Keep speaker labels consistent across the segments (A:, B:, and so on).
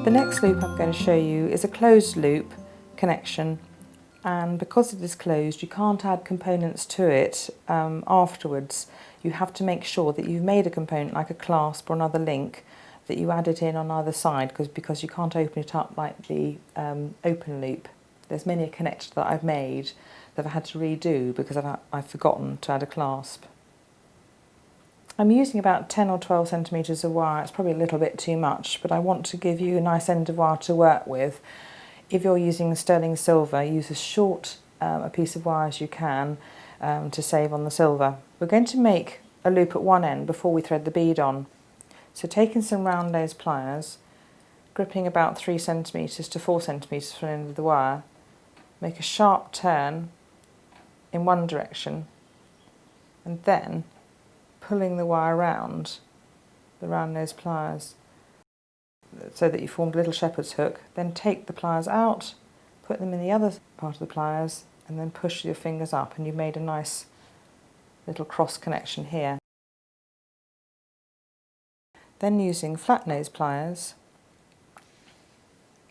A: The next loop I'm going to show you is a closed loop connection, and because it is closed you can't add components to it afterwards. You have to make sure that you've made a component like a clasp or another link, that you add it in on either side, because you can't open it up like the open loop. There's many a connector that I've made that I've had to redo because I've forgotten to add a clasp. I'm using about 10 or 12 centimetres of wire. It's probably a little bit too much, but I want to give you a nice end of wire to work with. If you're using sterling silver, use as short a piece of wire as you can to save on the silver. We're going to make a loop at one end before we thread the bead on. So taking some round nose pliers, gripping about 3 centimetres to 4 centimetres from the end of the wire, make a sharp turn in one direction and then pulling the wire around the round nose pliers so that you formed a little shepherd's hook. Then take the pliers out, put them in the other part of the pliers and then push your fingers up, and you've made a nice little cross connection here. Then using flat nose pliers,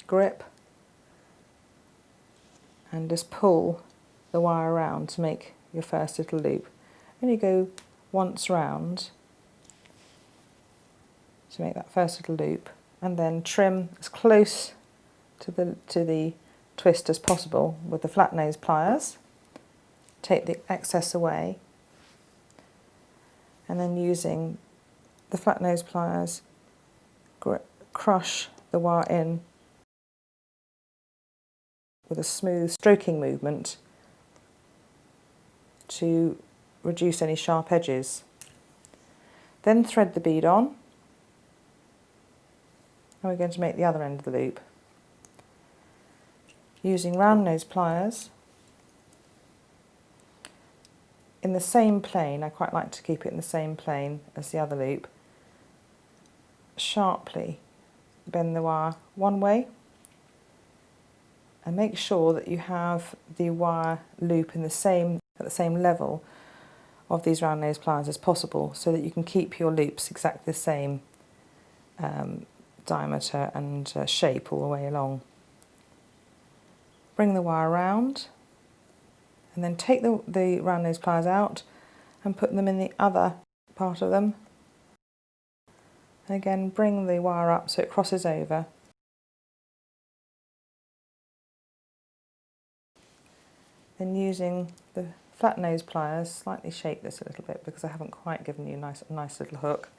A: grip and just pull the wire around to make your first little loop. Only go once round to make that first little loop, and then trim as close to the twist as possible with the flat nose pliers. Take the excess away, and then using the flat nose pliers, crush the wire in with a smooth stroking movement to reduce any sharp edges. Then thread the bead on, and we're going to make the other end of the loop. Using round nose pliers, in the same plane, I quite like to keep it in the same plane as the other loop, sharply bend the wire one way and make sure that you have the wire loop at the same level of these round nose pliers as possible, so that you can keep your loops exactly the same diameter and shape all the way along. Bring the wire around and then take the round nose pliers out and put them in the other part of them. And again, bring the wire up so it crosses over. Then using the flat nose pliers, slightly shape this a little bit because I haven't quite given you a nice little hook.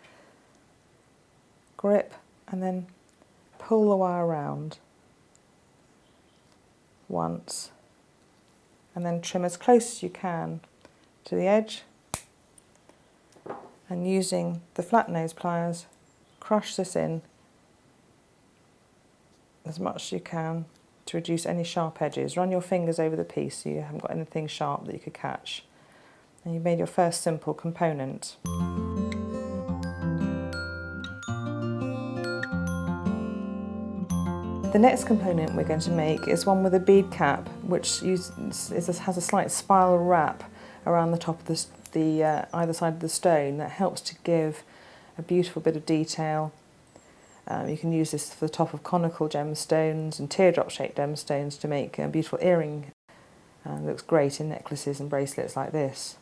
A: Grip and then pull the wire around once, and then trim as close as you can to the edge, and using the flat nose pliers, crush this in as much as you can to reduce any sharp edges. Run your fingers over the piece so you haven't got anything sharp that you could catch. And you've made your first simple component. The next component we're going to make is one with a bead cap, which has a slight spiral wrap around the top of the either side of the stone that helps to give a beautiful bit of detail. You can use this for the top of conical gemstones and teardrop-shaped gemstones to make a beautiful earring. Looks great in necklaces and bracelets like this.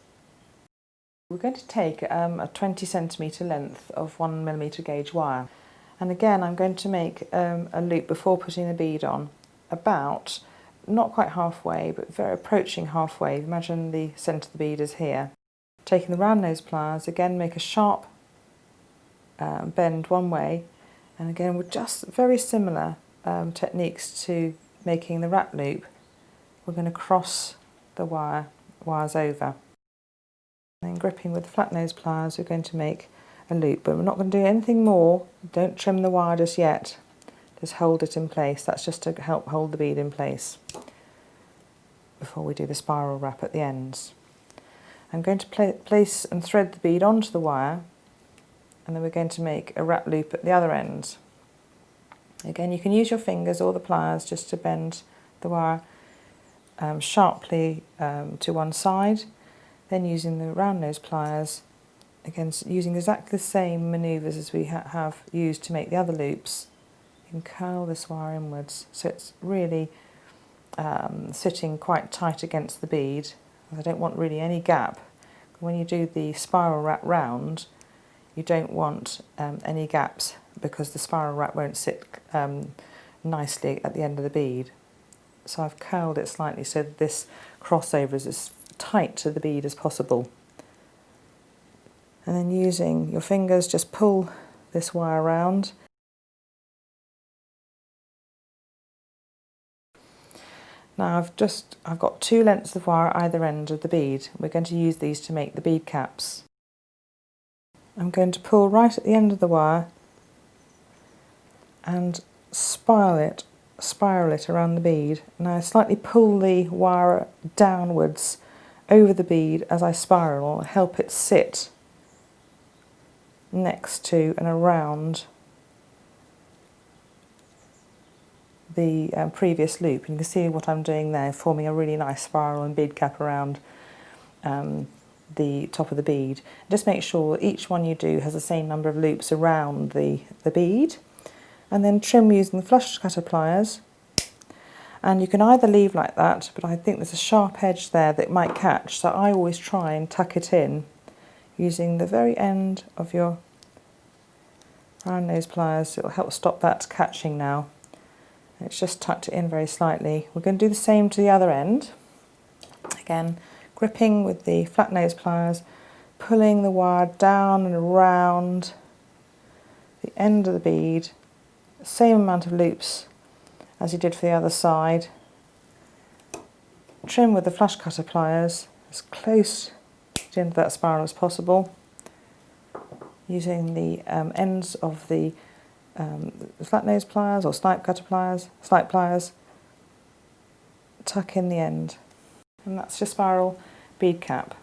A: We're going to take a 20 centimetre length of 1mm gauge wire, and again I'm going to make a loop before putting the bead on, about not quite halfway but very approaching halfway. Imagine the centre of the bead is here. Taking the round nose pliers, again make a sharp bend one way, and again with just very similar techniques to making the wrap loop, we're going to cross the wires over. And then gripping with the flat nose pliers, we're going to make a loop, but we're not going to do anything more. Don't trim the wire just yet, just hold it in place. That's just to help hold the bead in place before we do the spiral wrap at the ends. I'm going to place and thread the bead onto the wire, and then we're going to make a wrap loop at the other end. Again, you can use your fingers or the pliers just to bend the wire sharply to one side. Then using the round nose pliers, again using exactly the same manoeuvres as we have used to make the other loops, You can curl this wire inwards so it's really sitting quite tight against the bead. I don't want really any gap. When you do the spiral wrap round, you don't want any gaps because the spiral wrap won't sit nicely at the end of the bead. So I've curled it slightly so that this crossover is as tight to the bead as possible. And then using your fingers, just pull this wire around. Now I've got 2 lengths of wire at either end of the bead. We're going to use these to make the bead caps. I'm going to pull right at the end of the wire and spiral it around the bead. Now I slightly pull the wire downwards over the bead as I spiral, help it sit next to and around the previous loop. And you can see what I'm doing there, forming a really nice spiral and bead cap around the top of the bead. Just make sure each one you do has the same number of loops around the bead, and then trim using the flush cutter pliers. And you can either leave like that, but I think there's a sharp edge there that might catch, so I always try and tuck it in using the very end of your round nose pliers. It will help stop that catching now. It's just tucked it in very slightly. We're going to do the same to the other end. Again, gripping with the flat nose pliers, pulling the wire down and around the end of the bead, same amount of loops as you did for the other side. Trim with the flush cutter pliers as close to the end of that spiral as possible, using the ends of the flat nose pliers or snipe pliers, tuck in the end. And that's your spiral bead cap.